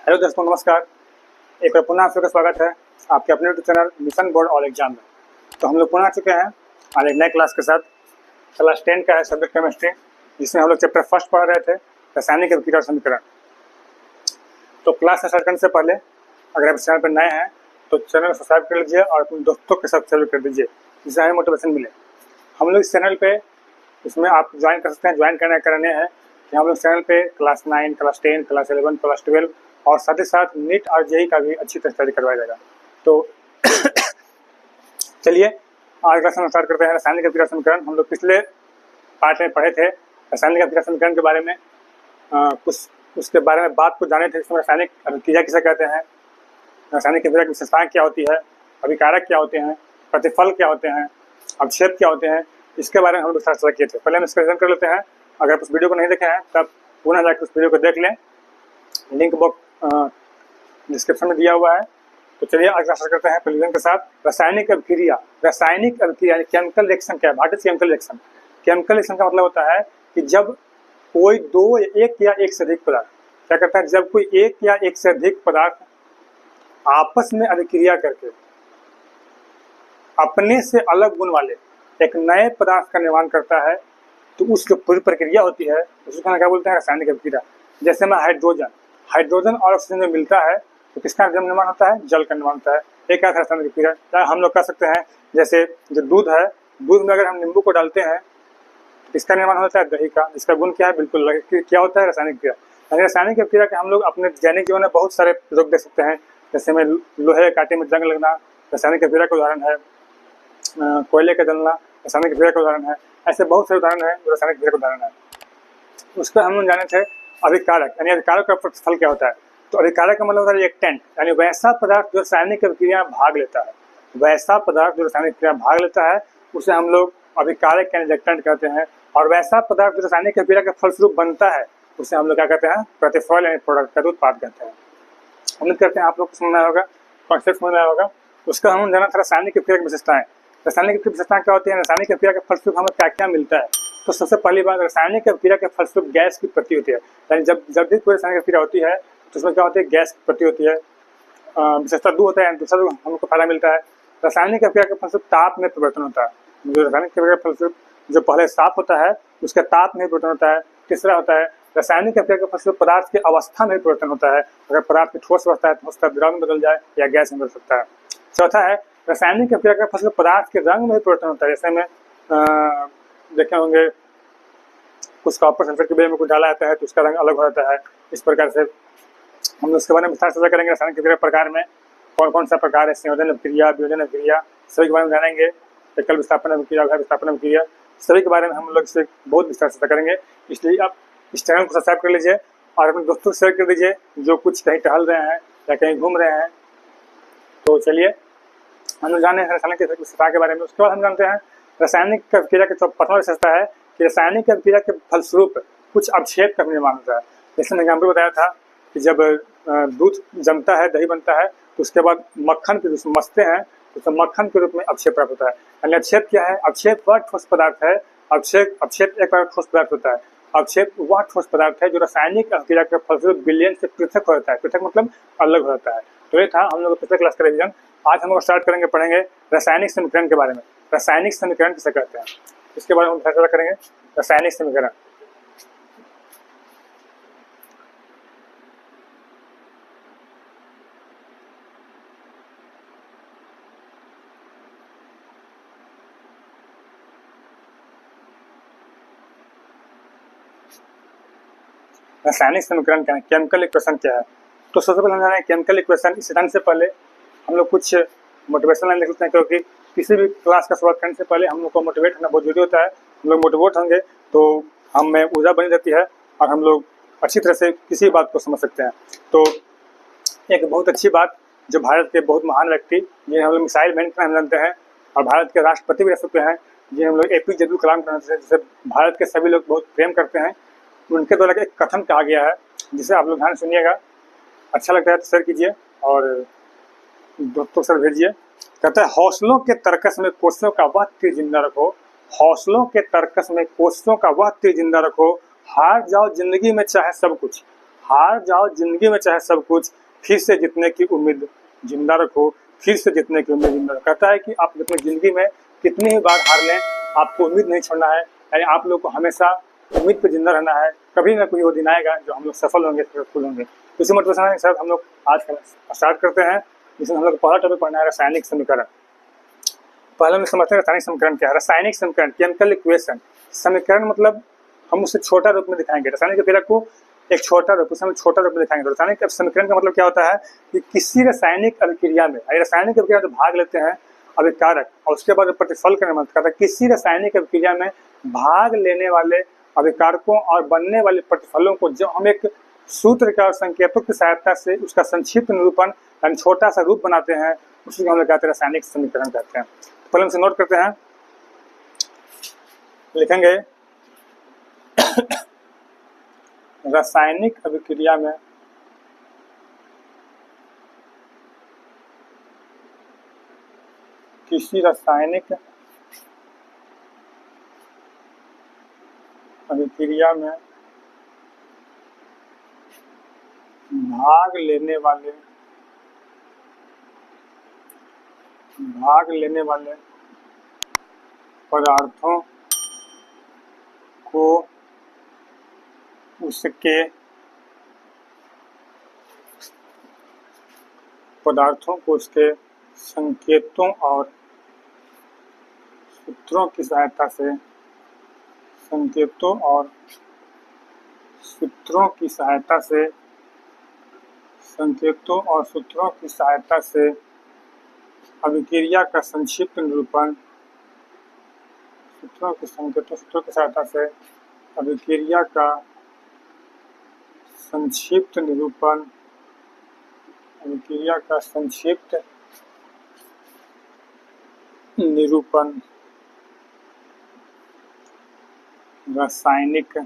Hello दोस्तों, नमस्कार। एक बार पुनः आप सबका स्वागत है आपके अपने YouTube channel mission board all exam में। तो हम लोग पुनः आ चुके हैं आज एक नए क्लास के साथ। क्लास 10 का है सब्जेक्ट केमिस्ट्री, जिसमें हम लोग चैप्टर फर्स्ट पढ़ रहे थे, रासायनिक अभिक्रिया और समीकरण। तो क्लास स्टार्ट करने से पहले अगर आप चैनल पर नए हैं तो चैनल को सब्सक्राइब कर लीजिए और अपने दोस्तों के साथ शेयर कर दीजिए, जिससे हमें मोटिवेशन मिले। हम लोग इस चैनल पे इसमें आप ज्वाइन कर सकते हैं। ज्वाइन करने हैं कि हम लोग चैनल पे क्लास 9, क्लास 10, क्लास 11, क्लास 12 और साथ ही साथ नीट और जेईई का भी अच्छी तरह स्टडी करवाया जाएगा। तो चलिए आज क्लास हम स्टार्ट करते हैं। रासायनिक अभिक्रिया समीकरण हम लोग पिछले पार्ट में पढ़े थे। रासायनिक अभिक्रिया समीकरण के बारे में कुछ उसके बारे में बात को जाने थे। इसमें रासायनिक अभिक्रिया किसे कहते हैं, रासायनिक अभिक्रिया की विशेषताएं क्या होती है, अभिकारक क्या होते हैं, प्रतिफल क्या होते हैं, अवक्षेप क्या होते हैं, इसके बारे में हम लोग चर्चा किए थे। पहले हम इसका रिवीजन कर लेते हैं। अगर आप उस वीडियो को नहीं देखे हैं तब पुनः जाकर उस वीडियो को देख लें, लिंक बॉक्स डिस्क्रिप्शन में दिया हुआ है। तो चलिए आज स्टार्ट करते हैं रिवीजन के साथ। रासायनिक अभिक्रिया केमिकल रिएक्शन क्या है? What is chemical reaction? Chemical reaction का मतलब होता है कि जब कोई एक या एक से अधिक पदार्थ क्या करता है, जब कोई एक या एक से अधिक पदार्थ आपस में अभिक्रिया करके अपने से अलग गुण वाले एक नए पदार्थ का निर्माण करता है, तो उस जो पूरी प्रक्रिया होती है उसको क्या बोलते हैं? रासायनिक अभिक्रिया। जैसे में हाइड्रोजन और ऑक्सीजन जो मिलता है तो किसका निर्माण होता है? जल का निर्माण होता है। एक क्या रासायनिक अभिक्रिया हम लोग कह सकते हैं, जैसे जो दूध है, दूध में अगर हम नींबू को डालते हैं तो किसका निर्माण होता है? दही का। इसका गुण क्या है? बिल्कुल क्या होता है? रासायनिक अभिक्रिया। रासायनिक अभिक्रिया के हम लोग अपने दैनिक जीवन में बहुत सारे प्रयोग देख सकते हैं। जैसे में लोहे कांटे में जंग लगना रासायनिक अभिक्रिया का उदाहरण है, कोयले का जलना रासायनिक अभिक्रिया का उदाहरण है। ऐसे बहुत सारे उदाहरण है जो रासायनिक अभिक्रिया का उदाहरण है। उसका हम लोग जाने थे अभिकारक, यानी अभिकारक का प्रतिफल क्या होता है। तो अभिकारक का मतलब होता है रिएक्टेंट, यानी वैसा पदार्थ जो रासायनिक अभिक्रिया में भाग लेता है। वैसा पदार्थ जो रासायनिक अभिक्रिया में भाग लेता है उसे हम लोग अभिकारक यानी रिएक्टेंट कहते हैं। और वैसा पदार्थ जो रासायनिक अभिक्रिया के फलस्वरूप बनता है उसे हम लोग क्या कहते हैं? प्रतिफल यानी प्रोडक्ट का उत्पाद कहते हैं। उम्मीद करते हैं आप लोग को समझ आया होगा, कॉन्सेप्ट समझ आया होगा। उसका हम जाना था रासायनिक अभिक्रिया की विशेषताएं। रासायनिक अभिक्रिया की विशेषताएं क्या होती है? रासायनिक अभिक्रिया के फलस्वरूप हमें क्या क्या मिलता है। तो सबसे पहली बात, रासायनिक अभिक्रिया के फलस्वरूप गैस की उत्पत्ति होती है। यानी जब भी कोई रासायनिक अभिक्रिया होती है तो उसमें क्या होती है? गैस की उत्पत्ति होती है। विशेषता 2 होता है। दूसरा हम लोग को फायदा मिलता है, रासायनिक अभिक्रिया के फलस्वरूप ताप में परिवर्तन होता है। जो रासायनिक अभिक्रिया के फलस्वरूप जो पहले साफ होता है उसका ताप में परिवर्तन होता है। तीसरा होता है रासायनिक अभिक्रिया के फलस्वरूप पदार्थ की अवस्था में परिवर्तन होता है। अगर पदार्थ की ठोस अवस्था है तो उसका द्रव में बदल जाए या गैस में बदल सकता है। चौथा है रासायनिक अभिक्रिया के फलस्वरूप पदार्थ के रंग में परिवर्तन होता है। जैसे में देखे होंगे कुछ कॉपर सल्फेट के बेल में कुछ डाला जाता है तो उसका रंग अलग हो जाता है। इस प्रकार से हम लोग उसके बारे में विस्तार से चर्चा करेंगे। रासायनिक अभिक्रिया प्रकार में कौन कौन सा प्रकार है, संयोजन अभिक्रिया, वियोजन अभिक्रिया, सभी के बारे में जानेंगे। एकल विस्थापन अभिक्रिया, उभय विस्थापन अभिक्रिया, सभी के बारे में हम लोग इससे बहुत विस्तार से चर्चा करेंगे। इसलिए आप इस चैनल को सब्सक्राइब कर लीजिए और अपने दोस्तों को शेयर कर दीजिए जो कुछ कहीं टहल रहे हैं या कहीं घूम रहे हैं। तो चलिए हम लोग जाने हैं रासायनिक विशेषता के बारे में। उसके बाद हम जानते हैं रासायनिक अभिक्रिया की प्रथम विशेषता है कि रासायनिक अभिक्रिया के फलस्वरूप कुछ अवक्षेप का निर्माण होता है। जैसे मैंने एग्जाम्पल बताया था कि जब दूध जमता है, दही बनता है तो उसके बाद मक्खन के रूप में मसते हैं तो मक्खन के रूप में अवक्षेप प्राप्त होता है। यानी अवक्षेप क्या है? अवक्षेप वह ठोस पदार्थ है। अवक्षेप एक ठोस पदार्थ होता है। अवक्षेप वह ठोस पदार्थ है जो रासायनिक अभिक्रिया के फलस्वरूप विलयन से पृथक हो जाता है। पृथक मतलब अलग हो जाता है। तो ये था हम लोग पिछले क्लास का रिवीजन। आज हम लोग स्टार्ट करेंगे, पढ़ेंगे रासायनिक समीकरण के बारे में। रासायनिक समीकरण किसे कहते हैं इसके बारे में हम चर्चा करेंगे। रासायनिक समीकरण रासायनिक समीकरण क्या है, केमिकल इक्वेशन क्या है। तो सबसे पहले हम जाने केमिकल इक्वेशन। इस जानने से पहले हम लोग कुछ मोटिवेशन लाइन लिख लेते हैं, क्योंकि किसी भी क्लास का शुरुआत करने से पहले हम लोग को मोटिवेट होना बहुत जरूरी होता है। हम लोग मोटिवेट होंगे तो हम में ऊर्जा बनी रहती है और हम लोग अच्छी तरह से किसी बात को समझ सकते हैं। तो एक बहुत अच्छी बात जो भारत के बहुत महान व्यक्ति जिन्हें हम लोग मिसाइल मैन का नाम जानते हैं और भारत के राष्ट्रपति भी रह सकते हैं, जिन्हें हम लोग APJ अब्दुल कलाम का, जिसे भारत के सभी लोग बहुत प्रेम करते हैं, उनके द्वारा एक कथन कहा गया है जिसे आप लोग ध्यान सुनिएगा। अच्छा लगता है तो शेयर कीजिए और दोस्तों से भेजिए। कहता है हौसलों के तर्कस में कोशिशों का वह तीर जिंदा रखो, हौसलों के तर्कस में कोशिशों का वह तीर जिंदा रखो, हार जाओ जिंदगी में चाहे सब कुछ, हार जाओ जिंदगी में चाहे सब कुछ, फिर से जीतने की उम्मीद जिंदा रखो, फिर से जीतने की उम्मीद जिंदा रखो। कहता है कि आप अपनी जिंदगी में कितनी ही बार हार लें, आपको उम्मीद नहीं छोड़ना है, यानी आप लोग को हमेशा उम्मीद पे जिंदा रहना है। कभी ना कोई वो दिन आएगा जो हम लोग सफल होंगे, सक्सेसफुल होंगे। तो इसी मोटिवेशन के साथ हम लोग आज का स्टार्ट करते हैं, जिसमें हम लोग पहला टॉपिक पढ़ना है रासायनिक समीकरण। पहले हम समझते हैं रासायनिक समीकरण क्या है। रासायनिक समीकरण, केमिकल इक्वेशन। समीकरण मतलब हम उसे छोटा रूप में दिखाएंगे, रासायनिक क्रिया को एक छोटा रूप, उसे हम छोटा रूप में दिखाएंगे। तो रासायनिक समीकरण का मतलब क्या होता है कि किसी रासायनिक अभिक्रिया में, रासायनिक अभिक्रिया जो भाग लेते हैं अभिकारक और उसके बाद प्रतिफल का निर्माण करता है, किसी रासायनिक अभिक्रिया में भाग लेने वाले अभिकारकों और बनने वाले प्रतिफलों को जो हम एक सूत्र का और संकेतों की सहायता से उसका संक्षिप्त निरूपण यानी छोटा सा रूप बनाते हैं, उसी को हम लोग कहते हैं रासायनिक समीकरण कहते हैं। तो पहले हम इसे नोट करते हैं, लिखेंगे रासायनिक अभिक्रिया में किसी रासायनिक अभिक्रिया में भाग लेने वाले पदार्थों को उसके संकेतों और सूत्रों की सहायता से अभिक्रिया का संक्षिप्त निरूपण रासायनिक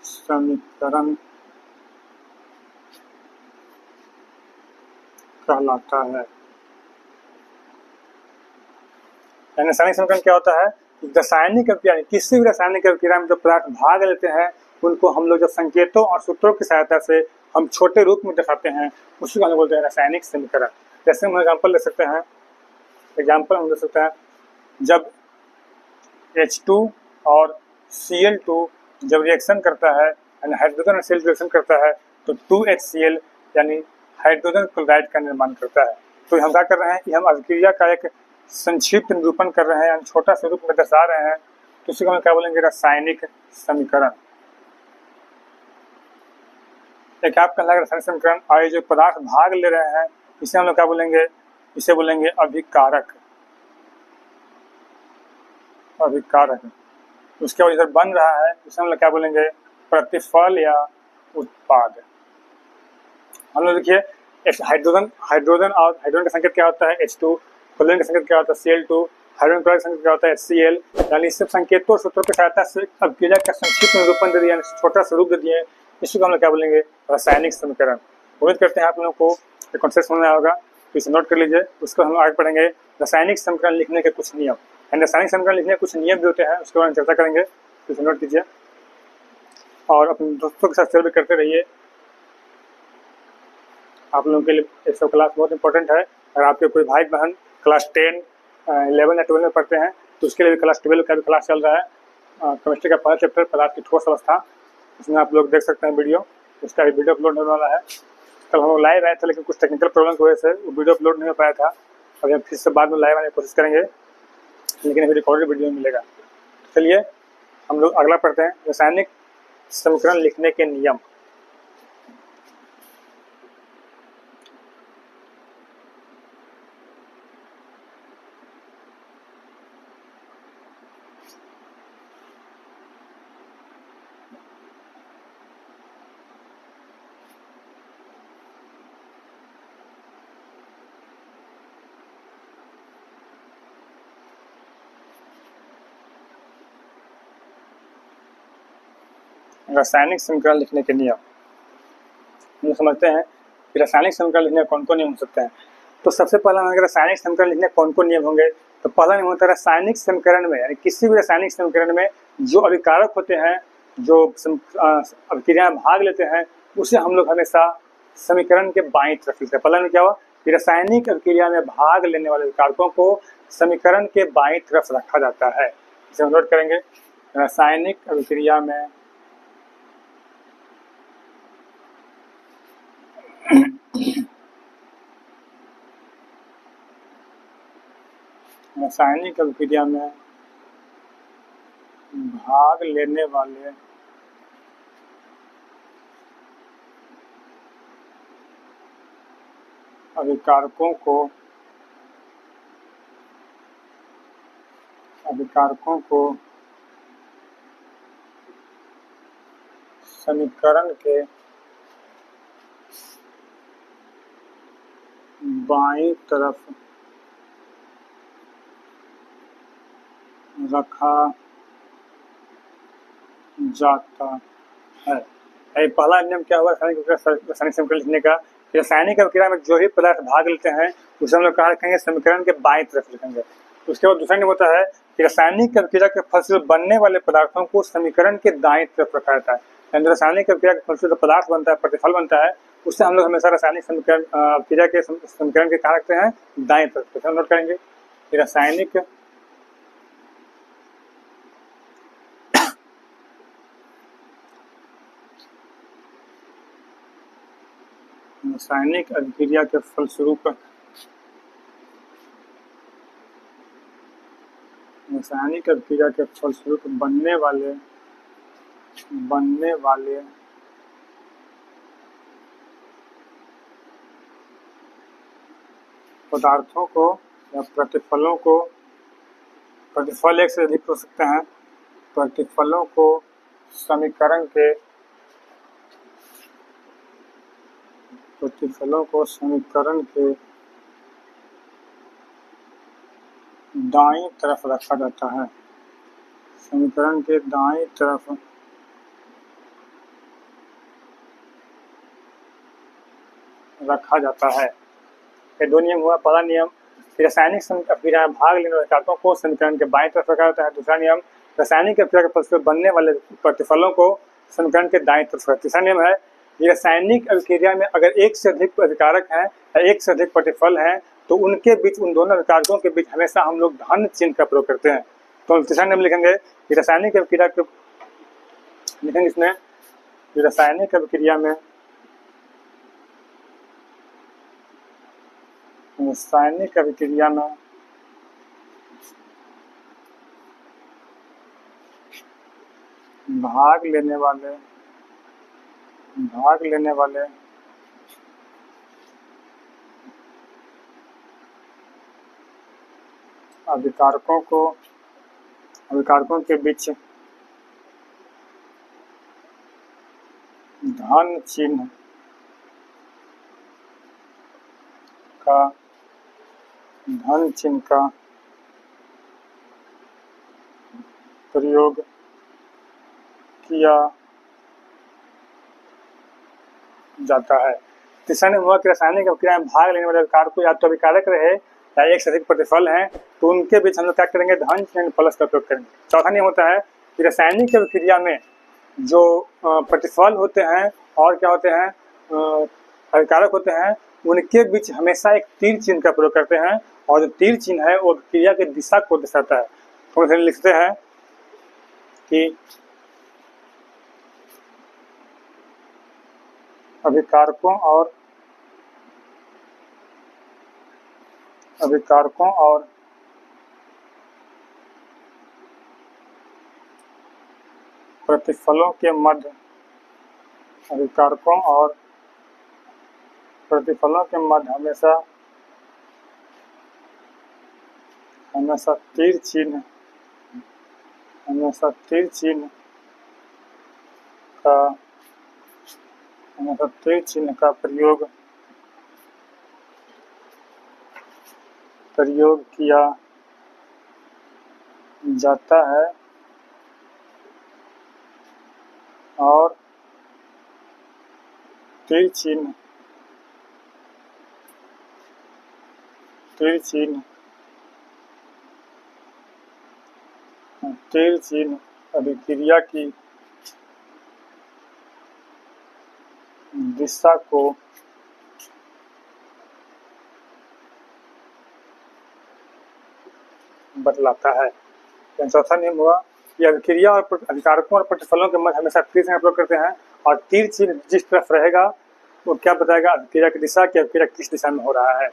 समीकरण कहलाता है। रासायनिक समीकरण क्या होता है? रासायनिक अभिक्रिया, किसी भी रासायनिक अभिक्रिया में जो पदार्थ भाग लेते हैं उनको हम लोग जब संकेतों और सूत्रों की सहायता से हम छोटे रूप में दिखाते हैं, उसी को हम बोलते हैं रासायनिक समीकरण। जैसे हम एग्जाम्पल ले सकते हैं, जब H2 और Cl2 जब रिएक्शन करता है यानी हाइड्रोजन और Cl रिएक्शन करता है तो 2HCl यानी हाइड्रोजन क्लोराइड का निर्माण करता है। तो हम क्या कर रहे हैं कि हम अभिक्रिया का एक संक्षिप्त निरूपण कर रहे हैं, यानी छोटा सा रूप में दर्शा रहे हैं। तो उसी को हम क्या बोलेंगे? रासायनिक समीकरण। एक आपका लगा रासायनिक समीकरण, और जो पदार्थ भाग ले रहे हैं इसे हम लोग क्या बोलेंगे? इसे बोलेंगे अभिकारक। उसके बाद इधर बन रहा है इसे हम लोग क्या बोलेंगे? प्रतिफल या उत्पाद। हम लोग देखिए हाइड्रोजन और हाइड्रोजन का संकेत क्या होता है? H2, क्लोरीन का संकेत क्या होता है? Cl2, हाइड्रोजन क्लोराइड का संकेत क्या होता है? HCl। यानी इस सब संकेतों और सूत्रों की सहायता से अभिक्रिया का संक्षिप्त निरूपण दे दिया, छोटा सा रूप दे दिए, इसी को हम लोग क्या बोलेंगे? रासायनिक समीकरण। उम्मीद करते हैं आप लोगों को ये कॉन्सेप्ट समझ में आया होगा, तो इसे नोट कर लीजिए। उसको हम आगे पढ़ेंगे रासायनिक समीकरण लिखने के कुछ नियम। रासायनिक समीकरण लिखने के कुछ नियम भी होते हैं, उसके बारे में चर्चा करेंगे, तो इसे नोट कीजिए और अपने दोस्तों के साथ शेयर भी करते रहिए। आप लोगों के लिए ये सब क्लास बहुत इंपॉर्टेंट है। अगर आपके कोई भाई बहन क्लास 10, 11 या 12 में पढ़ते हैं तो उसके लिए भी क्लास 12 का भी क्लास चल रहा है। केमिस्ट्री का पहला चैप्टर पदार्थ की ठोस अवस्था, उसमें आप लोग देख सकते हैं वीडियो, उसका भी वीडियो अपलोड होने वाला है। कल हम लोग लाइव आए थे लेकिन कुछ टेक्निकल प्रॉब्लम की वजह से वो वीडियो अपलोड नहीं हो पाया था। अभी हम फिर से बाद में लाइव आने की कोशिश करेंगे, लेकिन अभी रिकॉर्डेड वीडियो मिलेगा। चलिए हम लोग अगला पढ़ते हैं, रासायनिक समीकरण लिखने के नियम। रासायनिक समीकरण लिखने के नियम हम समझते हैं कि रासायनिक समीकरण लिखने कौन कौन नियम हो सकते हैं। तो सबसे पहला अगर रासायनिक समीकरण लिखने कौन कौन नियम होंगे, तो पहला नियम होता है रासायनिक समीकरण में, यानी किसी भी रासायनिक समीकरण में जो अभिकारक होते हैं, जो अभिक्रिया में भाग लेते हैं, उसे हम लोग हमेशा समीकरण के बाईं तरफ लिखते हैं। पहला में क्या हुआ कि रासायनिक अभिक्रिया में भाग लेने वाले कारकों को समीकरण के बाईं तरफ रखा जाता है। इसे हम नोट करेंगे। रासायनिक अभिक्रिया में रासायनिक अभिक्रिया में भाग लेने वाले अभिकारकों को समीकरण के बाईं तरफ रखा जाता है। पहला नियम क्या हुआ रासायनिक समीकरण लिखने का? रासायनिक अभिक्रिया में जो भी पदार्थ भाग लेते हैं उसे हम लोग कहाँ रखेंगे? समीकरण के बाईं तरफ लिखेंगे। उसके बाद दूसरा नियम होता है कि रासायनिक अभिक्रिया के फलस्वरूप बनने वाले पदार्थों को समीकरण के दाईं तरफ रखा जाता है। यानी रासायनिक अभिक्रिया के फलस्वरूप पदार्थ बनता है, प्रतिफल बनता है, उससे हम लोग हमेशा रासायनिक समीकरण अभिक्रिया के समीकरण के कहाँ रखते हैं? दाईं तरफ। नोट करेंगे कि रासायनिक अभिक्रिया के फलस्वरूप रासायनिक अभिक्रिया के फलस्वरूप बनने वाले पदार्थों को या प्रतिफलों को, प्रतिफल एक से अधिक हो सकते हैं, प्रतिफलों को समीकरण के दाईं तरफ रखा जाता है। समीकरण के दाईं तरफ रखा जाता है। ये दो नियम हुआ। पहला नियम रासायनिक अभिक्रिया में भाग लेने वाले कारकों को समीकरण के बाईं तरफ रखा जाता है। दूसरा नियम रासायनिक अभिक्रिया के फलस्वरूप बनने वाले प्रतिफलों को समीकरण के दाईं तरफ रखा। तीसरा नियम है रासायनिक अभिक्रिया में अगर एक से अधिक अभिकारक हैं या एक से अधिक प्रतिफल हैं तो उनके बीच, उन दोनों अभिकारकों के बीच हमेशा हम लोग धन चिन्ह का प्रयोग करते हैं। तो तीसरा नियम लिखेंगे कि रासायनिक अभिक्रिया के लिखेंगे इसमें रासायनिक अभिक्रिया में भाग लेने वाले अभिकारकों के बीच धन चिन्ह का प्रयोग किया जाता है। तीसरा नियम हुआ कि रासायनिक अभिक्रिया में भाग लेने वाले अभिकारक को या तो अभिकारक रहे या एक से अधिक प्रतिफल हैं तो उनके बीच हम लोग क्या करेंगे? धन चिन्ह प्लस का प्रयोग करेंगे। चौथा नियम होता है कि रासायनिक अभिक्रिया में जो प्रतिफल होते हैं और क्या होते हैं, अभिकारक होते हैं, उनके बीच हमेशा एक तीर चिन्ह का प्रयोग करते हैं और जो तीर चिन्ह है वो क्रिया की दिशा को दर्शाता है। तो लिखते हैं कि अभिकारकों और प्रतिफलों के मध्य हमेशा तीर चिन्ह का प्रयोग किया जाता है और तीर चिन्ह अभिक्रिया की दिशा को बतलाता है। चौथा नियम हुआ कि अभिक्रिया और अभिकारकों और प्रतिफलों के मध्य हमेशा तीर चिन्ह प्रयोग करते हैं और तीर चिन्ह जिस तरफ रहेगा वो क्या बताएगा, अभिक्रिया की दिशा कि अभिक्रिया किस दिशा में हो रहा है।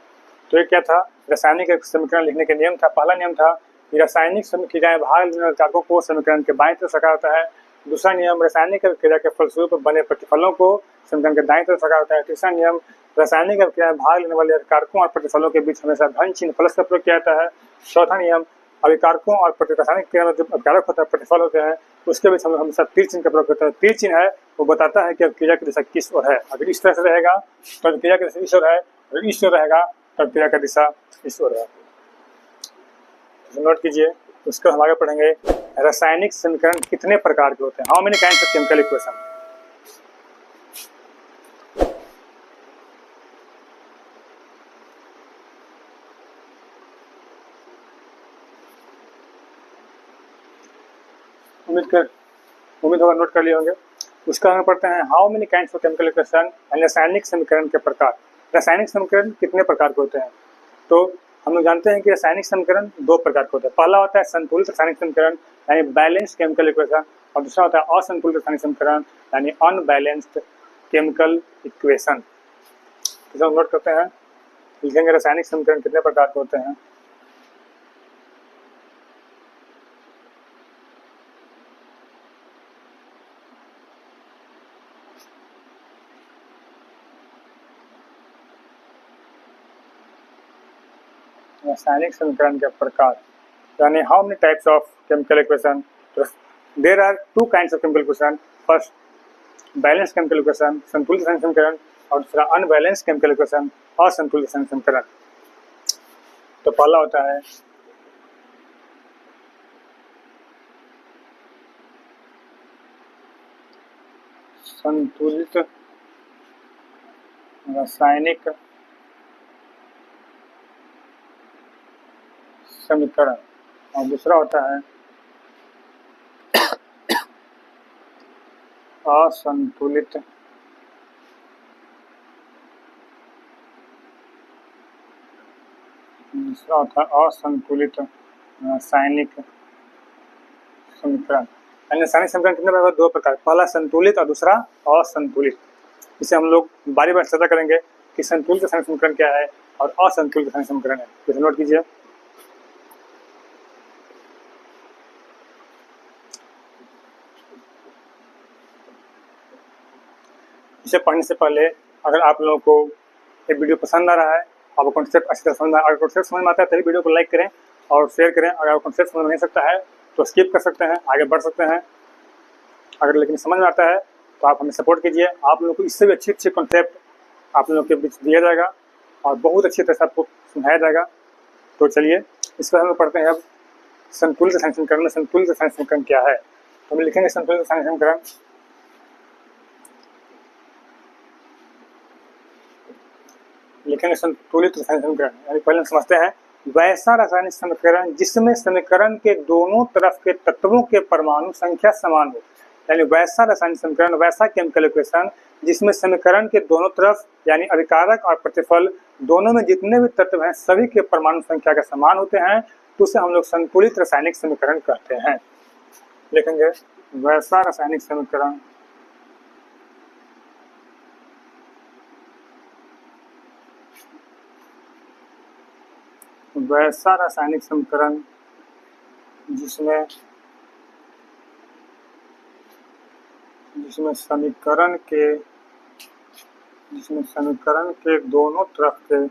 तो ये क्या था, रासायनिक समीकरण लिखने के नियम था। पहला नियम था कि रासायनिक क्रियाएं भाग लेने वाले कारकों को समीकरण के बाईं तरफ रखा होता है। दूसरा नियम, रासायनिक क्रिया के फलस्वरूप बने प्रतिफलों को समीकरण के दाईं तरफ रखा होता है। तीसरा नियम, रासायनिक क्रियाएं भाग लेने वाले कारकों और प्रतिफलों के बीच हमेशा धन चिन्ह प्लस का प्रयोग किया जाता है। चौथा नियम, अभिकारकों और रासायनिक क्रिया में जो अभिकारक होता है, प्रतिफल होते हैं, उसके बीच हम हमेशा तीर चिन्ह का प्रयोग करते हैं। तीर चिन्ह है वो बताता है कि अभिक्रिया की दिशा किस ओर है। अगर इस तरह से रहेगा तो अभिक्रिया की दिशा इस ओर है, अगर इस ओर रहेगा तो अभिक्रिया की दिशा इस ओर है। नोट कीजिए। उसको हम आगे पढ़ेंगे, रासायनिक समीकरण कितने प्रकार के होते हैं। How many kinds of chemical equation. उम्मीद होगा नोट कर लिए होंगे। उसका हम पढ़ते हैं, how many kinds of chemical equation, रासायनिक समीकरण के प्रकार। रासायनिक समीकरण कितने प्रकार के होते हैं। तो हम लोग जानते हैं कि रासायनिक समीकरण दो प्रकार के होते हैं। पहला होता है संतुलित रासायनिक समीकरण यानी बैलेंस्ड केमिकल इक्वेशन, और दूसरा होता है असंतुलित रासायनिक समीकरण यानी अनबैलेंस्ड केमिकल इक्वेशन। तो हम नोट करते हैं, लिखेंगे रासायनिक समीकरण कितने प्रकार के होते हैं। रासायनिक समीकरण के प्रकार यानी how many types of chemical equation. There are two kinds of chemical equation. First balance chemical equation, संतुलित रासायनिक समीकरण, और दूसरा अनबैलेंस केमिकल इक्वेशन, असंतुलित रासायनिक समीकरण। तो पहला होता है संतुलित रासायनिक समीकरण और दूसरा होता है असंतुलित असंतुलित रासायनिक समीकरण। रासायनिक समीकरण कितने प्रकार? दो प्रकार, पहला संतुलित और दूसरा असंतुलित। इसे हम लोग बारी बारी चर्चा करेंगे कि संतुलित रासायनिक समीकरण क्या है और असंतुलित रासायनिक समीकरण है। तो नोट कीजिए। इसे पढ़ने से पहले अगर आप लोगों को ये वीडियो पसंद आ रहा है, आपको कॉन्सेप्ट अच्छी तरह समझ में, अगर कॉन्सेप्ट समझ में आता है तभी वीडियो को लाइक करें और शेयर करें। अगर कॉन्सेप्ट समझ में नहीं सकता है तो स्किप कर सकते हैं, आगे बढ़ सकते हैं। अगर लेकिन समझ में आता है तो आप हमें सपोर्ट कीजिए। आप लोगों को इससे भी अच्छे कॉन्सेप्ट आप लोगों के बीच दिया जाएगा और बहुत अच्छी तरह से आपको समझाया जाएगा। तो चलिए इस पर हम पढ़ते हैं अब संतुलित रासायनिक समीकरण में संतुलित रासायनिक समीकरण क्या है। तो हम लिखेंगे संतुलित रासायनिक समीकरण, लिखेंगे संतुलित रासायनिक समीकरण यानी पहले हम समझते हैं वैसा रासायनिक समीकरण जिसमें समीकरण के दोनों तरफ के तत्वों के परमाणु संख्या समान हो। यानी वैसा रासायनिक समीकरण, वैसा केमिकल इक्वेशन जिसमें समीकरण के दोनों तरफ यानी अभिकारक और प्रतिफल दोनों में जितने भी तत्व हैं सभी के परमाणु संख्या के समान होते हैं, तो उसे हम लोग संतुलित रासायनिक समीकरण कहते हैं। लिखेंगे वैसा रासायनिक समीकरण वैसा रासायनिक समीकरण जिसमें समीकरण के दोनों तरफ के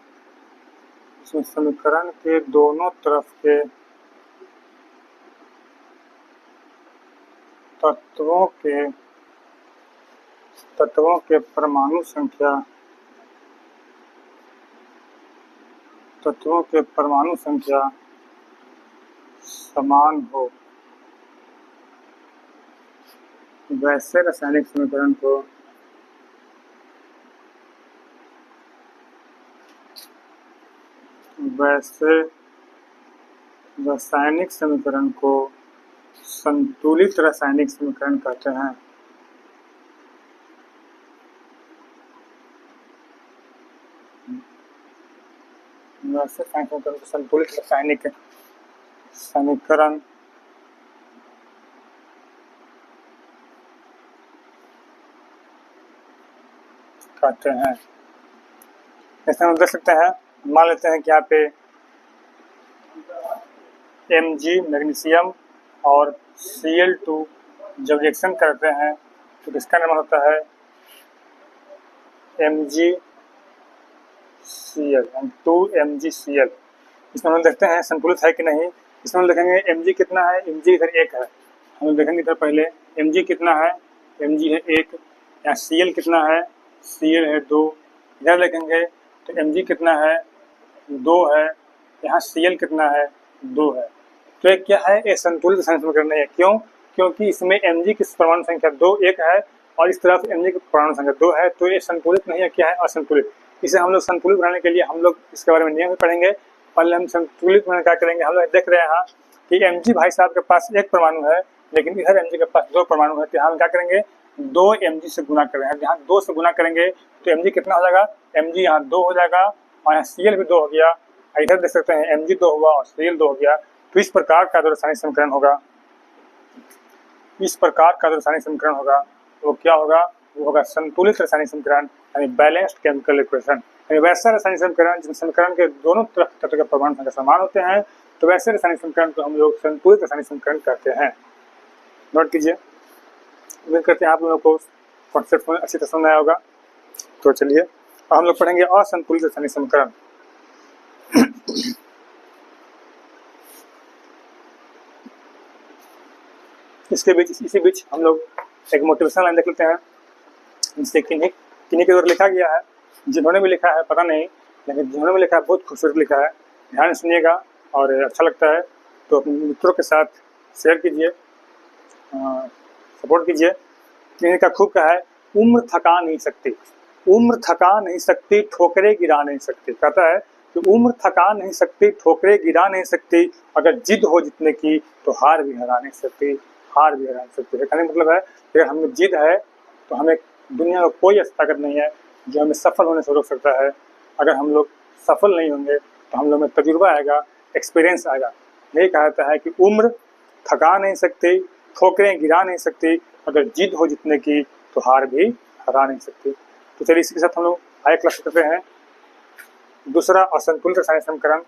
तत्वों के परमाणु संख्या समान हो, वैसे रासायनिक समीकरण को संतुलित रासायनिक समीकरण कहते हैं। संतुलित रासायनिक समीकरण कहते हैं। जैसे हम देख सकते हैं, मान लेते हैं कि यहाँ पे Mg मैग्नीशियम और Cl2 जब रिएक्शन करते हैं तो किसका निर्माण होता है? MgCl, 2MgCl। इसमें हम देखते हैं संतुलित है कि नहीं। इसमें हम देखेंगे Mg कितना है, Mg इधर 1 है। हम देखेंगे इधर पहले Mg कितना है, Mg है 1। यहाँ Cl कितना है, Cl है 2। इधर देखेंगे तो Mg कितना है, 2 है। यहाँ Cl कितना है, 2 है। तो एक क्या है, एक संतुलित रासायनिक समीकरण नहीं है। क्यों? क्योंकि इसमें Mg की परमाणु संख्या 2 1 है और इस तरफ Mg की परमाणु संख्या 2 है। तो ये संतुलित नहीं है, क्या है, असंतुलित। इसे हम लोग संतुलित बनाने के लिए हम लोग इसके बारे में नियम भी पढ़ेंगे। पहले हम संतुलित बनाने क्या करेंगे, हम लोग देख रहे हैं कि Mg भाई साहब के पास 1 परमाणु है, लेकिन इधर Mg के पास 2 परमाणु है। तो हम क्या करेंगे, 2 Mg से गुना कर रहे हैं। यहाँ 2 से गुना करेंगे तो Mg कितना हो जाएगा, Mg यहाँ 2 हो जाएगा और यहाँ Cl भी 2 हो गया। इधर देख सकते हैं Mg 2 हुआ और Cl 2 हो गया। तो इस प्रकार का जो रासायनिक समीकरण होगा, इस प्रकार का जो रासायनिक समीकरण होगा वो क्या होगा, वो होगा संतुलित रासायनिक समीकरण, यानी बैलेंस्ड केमिकल इक्वेशन। यानी वैसा रासायनिक समीकरण जिस समीकरण के दोनों तरफ तत्व के परमाणु संख्या समान होते हैं, तो वैसे रासायनिक समीकरण को हम लोग संतुलित रासायनिक समीकरण कहते हैं। नोट कीजिए। उम्मीद करते हैं आप लोगों को कॉन्सेप्ट अच्छी तरह समझ आया होगा। तो चलिए अब हम लोग पढ़ेंगे असंतुलित रासायनिक समीकरण। इसी बीच हम लोग एक मोटिवेशनल लाइन देख लेते हैं, जिससे किन्हीं के द्वारा लिखा गया है। जिन्होंने भी लिखा है पता नहीं, लेकिन जिन्होंने भी लिखा है बहुत खूबसूरत लिखा है। ध्यान सुनिएगा और अच्छा लगता है तो अपने मित्रों के साथ शेयर कीजिए, सपोर्ट कीजिए। किन्हीं का खूब कहा है, उम्र थका नहीं सकती, उम्र थका नहीं सकती, ठोकरे गिरा नहीं सकती। कहता है कि उम्र थका नहीं सकती, ठोकरे गिरा नहीं सकती, अगर जिद हो जीतने की तो हार भी हरा नहीं सकती, हार भी हरा सकते हैं। कहने का मतलब है कि अगर हमें जिद है तो हमें दुनिया में कोई ऐसी ताकत नहीं है जो हमें सफल होने से रोक सकता है। अगर हम लोग सफल नहीं होंगे तो हम लोग में तजुर्बा आएगा, एक्सपीरियंस आएगा। यही कहता है कि उम्र थका नहीं सकती, ठोकरें गिरा नहीं सकती, अगर जिद हो जीतने की तो हार भी हरा नहीं सकती। तो चलिए इसके साथ हम लोग आगे क्लास करते हैं। दूसरा असंतुलित रासायनिक समीकरण,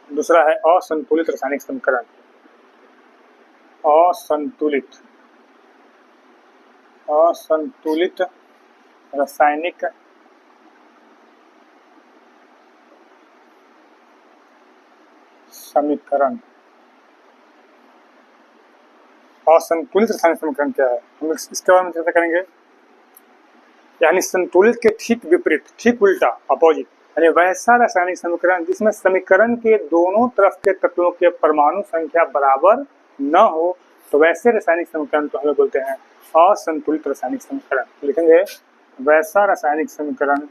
दूसरा है असंतुलित रासायनिक समीकरण। असंतुलित रासायनिक समीकरण। असंतुलित रासायनिक समीकरण क्या है, हम इसके बारे में चर्चा करेंगे। यानी संतुलित के ठीक विपरीत, ठीक उल्टा, अपोजिट, यानी वैसा रासायनिक समीकरण जिसमें समीकरण के दोनों तरफ के तत्वों के परमाणु संख्या बराबर न हो, तो वैसे रासायनिक समीकरण को हम लोग बोलते हैं असंतुलित रासायनिक समीकरण। लिखेंगे वैसा रासायनिक समीकरण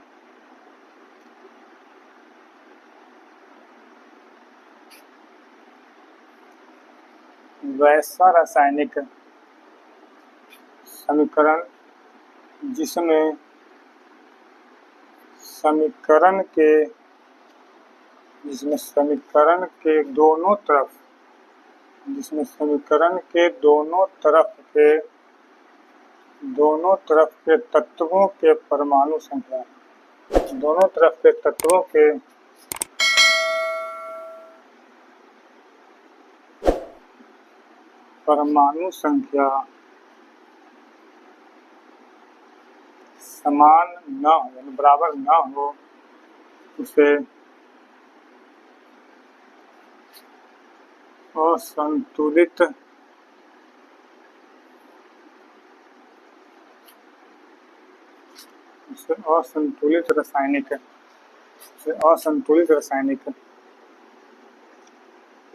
जिसमें समीकरण के दोनों तरफ के तत्वों के परमाणु संख्या, दोनों तरफ के तत्वों के परमाणु संख्या समान न हो, यानी बराबर न हो, उसे असंतुलित रासायनिक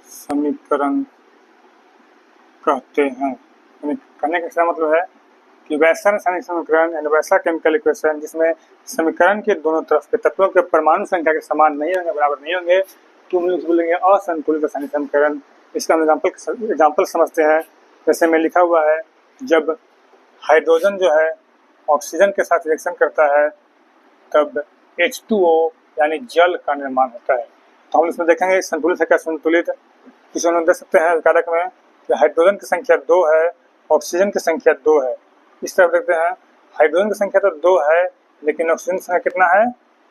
समीकरण कहते हैं। कहने का मतलब है कि वैसा रासायनिक समीकरण यानी वैसा केमिकल इक्वेशन जिसमें समीकरण के दोनों तरफ के तत्वों के परमाणु संख्या के समान नहीं होंगे, बराबर नहीं होंगे, तो हम लोग बोलेंगे असंतुलित रासायनिक समीकरण। इसका हम एग्जाम्पल समझते हैं। जैसे में लिखा हुआ है, जब हाइड्रोजन जो है ऑक्सीजन के साथ रिएक्शन करता है तब H2O यानी जल का निर्माण होता है। तो हम इसमें देखेंगे संतुलित है क्या संतुलित। किसी हम देख सकते हैं कारक में कि हाइड्रोजन की संख्या 2 है, ऑक्सीजन की संख्या 2 है। इस तरफ देखते हैं हाइड्रोजन की संख्या तो 2 है लेकिन ऑक्सीजन की संख्या कितना है,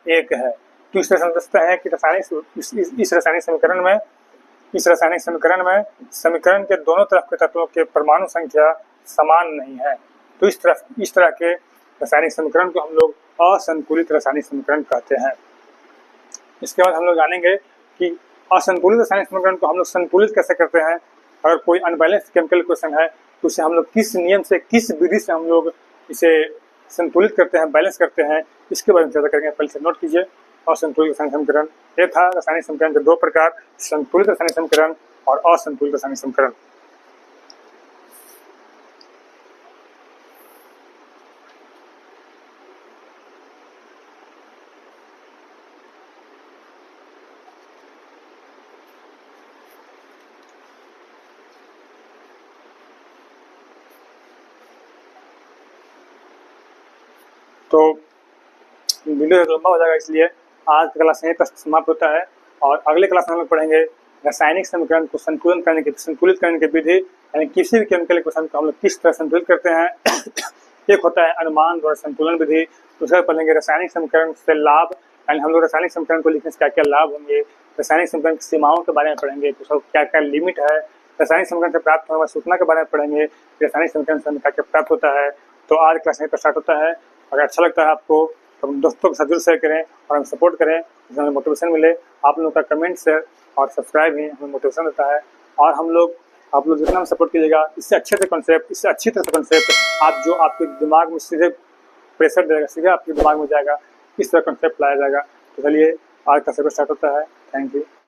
1 है। तो इस तरह समझ सकते हैं कि इस रासायनिक समीकरण में समीकरण के दोनों तरफ के तत्वों के परमाणु संख्या समान नहीं है। तो इस तरह के रासायनिक समीकरण को हम लोग असंतुलित रासायनिक समीकरण कहते हैं। इसके बाद हम लोग जानेंगे कि असंतुलित रासायनिक समीकरण को हम लोग संतुलित कैसे करते हैं। अगर कोई अनबैलेंस्ड केमिकल इक्वेशन है तो उसे हम लोग किस नियम से, किस विधि से हम लोग इसे संतुलित करते हैं, बैलेंस करते हैं, इसके बारे में चर्चा करेंगे। पहले से नोट कीजिए। असंतुलित रासायनिक समीकरण, ये था रासायनिक समीकरण के 2 प्रकार, संतुलित रासायनिक समीकरण और असंतुलित रासायनिक समीकरण। तो वीडियो लंबा हो जाएगा, इसलिए आज का क्लास यहीं पर समाप्त होता है और अगले क्लास में हम लोग पढ़ेंगे रासायनिक समीकरण को संतुलित करने की विधि, यानी किसी भी केमिकल इक्वेशन को हम लोग किस तरह संतुलित करते हैं। एक होता है अनुमान द्वारा संतुलन विधि, दूसरा पढ़ेंगे रासायनिक समीकरण से लाभ, यानी हम लोग रासायनिक समीकरण को लिखने से क्या क्या लाभ होंगे। रासायनिक समीकरण की सीमाओं के बारे में पढ़ेंगे, तो सब क्या क्या लिमिट है। रासायनिक समीकरण से प्राप्त होने वाली सूचना के बारे में पढ़ेंगे, रासायनिक समीकरण से क्या क्या प्राप्त होता है। तो आज क्लास यहीं पर स्टार्ट होता है। अगर अच्छा लगता है आपको तो अपने दोस्तों के साथ जरूर शेयर करें और हमें सपोर्ट करें, जिससे हमें मोटिवेशन मिले। आप लोगों का कमेंट, शेयर और सब्सक्राइब ही हमें मोटिवेशन देता है। और आप लोग जितना सपोर्ट कीजिएगा, इससे अच्छी तरह से कॉन्सेप्ट आप जो आपके दिमाग में सीधे प्रेशर देगा, सीधे आपके दिमाग में जाएगा, इस तरह कॉन्सेप्ट लाया जाएगा। तो चलिए आज का सेशन स्टार्ट होता है। Thank you.